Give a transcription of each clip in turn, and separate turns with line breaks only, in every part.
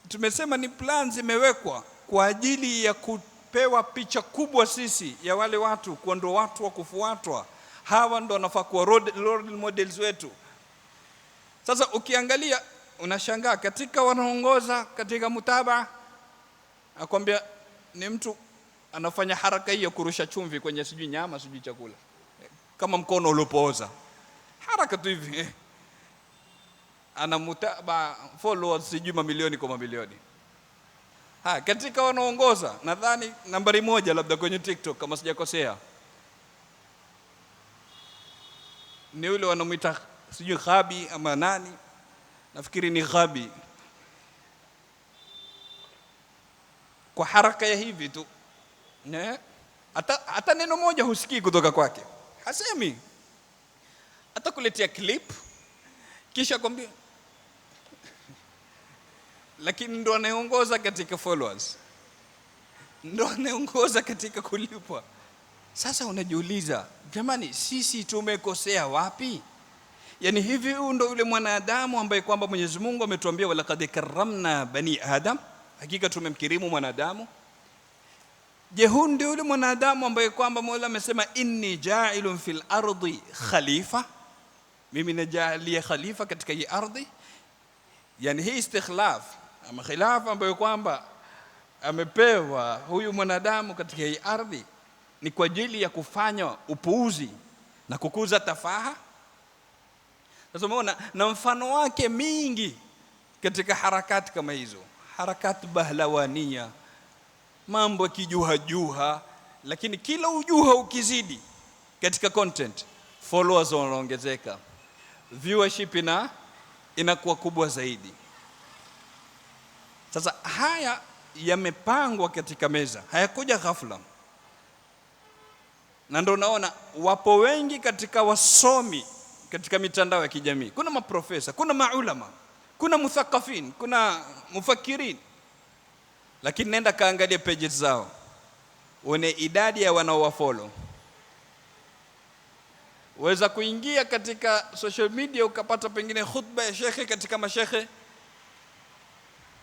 tumesema ni plan zimewekwa kwa ajili ya kupewa picha kubwa sisi ya wale watu, kwa ndo watu wa kufuatwa. Hawa ndo wanafaa kuwa role models wetu. Sasa ukiangalia unashangaa, katika wanaongoza katika mutabaa akwambia ni mtu anafanya haraka hiyo kurusha chumvi kwenye sijui nyama sijui chakula, kama mkono ulipooza, haraka tu hivi. Ana mutabaa followers sijui mamilioni kwa mamilioni. Katika wanaongoza nadhani nambari 1 labda kwenye TikTok kama sijakosea ni yule wanamuita sijui Ghabi ama nani, nafikiri ni Ghabi. Kwa haraka ya hivi tu hata neno moja husikii kutoka kwake, hasemi. Atakuletea clip kisha kwambia lakini ndo anayeongoza katika followers, ndo anayeongoza katika kulipwa. Sasa unajiuliza, jamani, sisi tumekosea wapi? Yani hivi ndo yule mwanadamu ambaye kwamba Mwenyezi Mungu ametuambia walaqad karramna bani adam, hakika tumemkirimu mwanadamu. Je, huyu ndio yule mwanadamu ambaye kwamba Mola amesema inni ja'ilun fil ardi khalifa, mimi najalia khalifa katika hii ardhi? Yani hii istikhlaf ama khilafa ambayo kwamba amepewa huyu mwanadamu katika hii ardhi ni kwa ajili ya kufanya upuuzi na kukuza tafaha. Sasa umeona na mfano wake mingi katika harakati kama hizo, harakati bahlawania, mambo kijuha, lakini kila ujuha ukizidi katika content, followers wanaongezeka, viewership inakuwa kubwa zaidi. Sasa haya yamepangwa katika meza, hayakuja ghafla. Na ndio naona wapo wengi katika wasomi katika mitandao ya kijamii, kuna maprofesa, kuna maulama, kuna muthaqafin, kuna mufakirin, lakini nenda kaangalia pages zao uone idadi ya wanaowafollow. Waweza kuingia katika social media ukapata pengine khutba ya shekhe katika mashekhe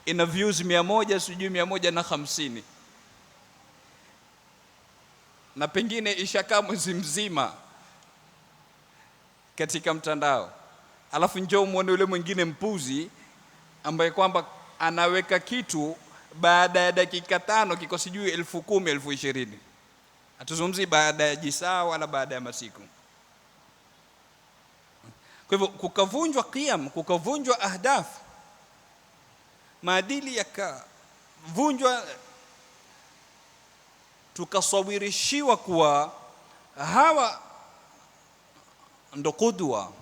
ina views 100 sijui 150, na pengine ishakaa mwezi mzima katika mtandao. Alafu njoo muone yule mwingine mpuzi ambaye kwamba anaweka kitu baada ya dakika 5 kiko sijui 10,000 20,000. Hatuzungumzi baada ya jisaa wala baada ya masiku. Kwa hivyo kukavunjwa qiyam, kukavunjwa ahdaf, maadili yakavunjwa, tukasawirishiwa kuwa hawa ndo qudwa,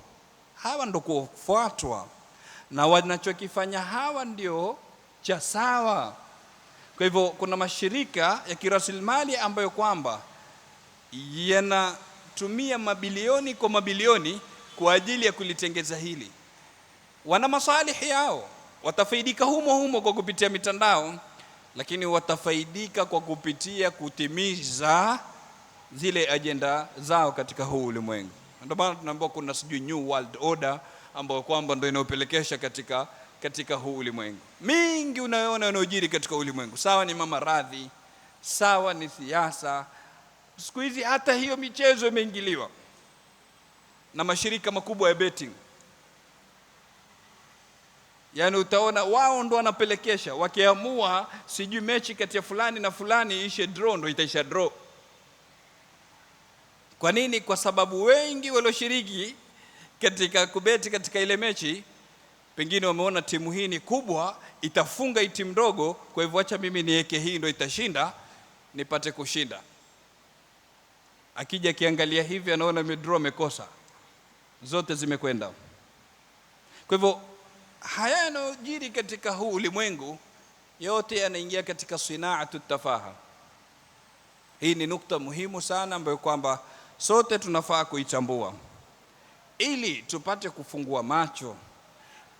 hawa ndo kufuatwa, na wanachokifanya hawa ndio cha sawa. Kwa hivyo kuna mashirika ya kirasilimali ambayo kwamba yanatumia mabilioni kwa mabilioni kwa ajili ya kulitengeza hili. Wana masalihi yao, watafaidika humo kwa kupitia mitandao, lakini watafaidika kwa kupitia kutimiza zile agenda zao katika huu ulimwengu. Ndio maana tunaambiwa kuna sijui new world order ambayo kwamba ndio inayopelekesha katika huu ulimwengu. Mingi unayoona yanayojiri katika ulimwengu, sawa ni mama radhi, sawa ni siasa, siku hizi hata hiyo michezo imeingiliwa na mashirika makubwa ya betting. Yani utaona wao ndo wanapelekesha, wakiamua sijui mechi kati ya fulani na fulani ishe draw, ndo itaisha draw. Kwa nini? Kwa sababu wengi walioshiriki katika kubeti katika ile mechi pengine wameona timu hii ni kubwa, itafunga hii timu ndogo, kwa hivyo acha mimi niweke hii ndo itashinda nipate kushinda. Akija kiangalia hivi anaona draw, amekosa, zote zimekwenda. Kwa hivyo haya yanayojiri katika huu ulimwengu yote yanaingia katika sinaatu tafaha. Hii ni nukta muhimu sana ambayo kwamba sote tunafaa kuitambua ili tupate kufungua macho,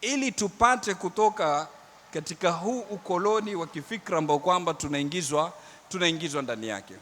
ili tupate kutoka katika huu ukoloni wa kifikra ambao kwamba tunaingizwa ndani yake.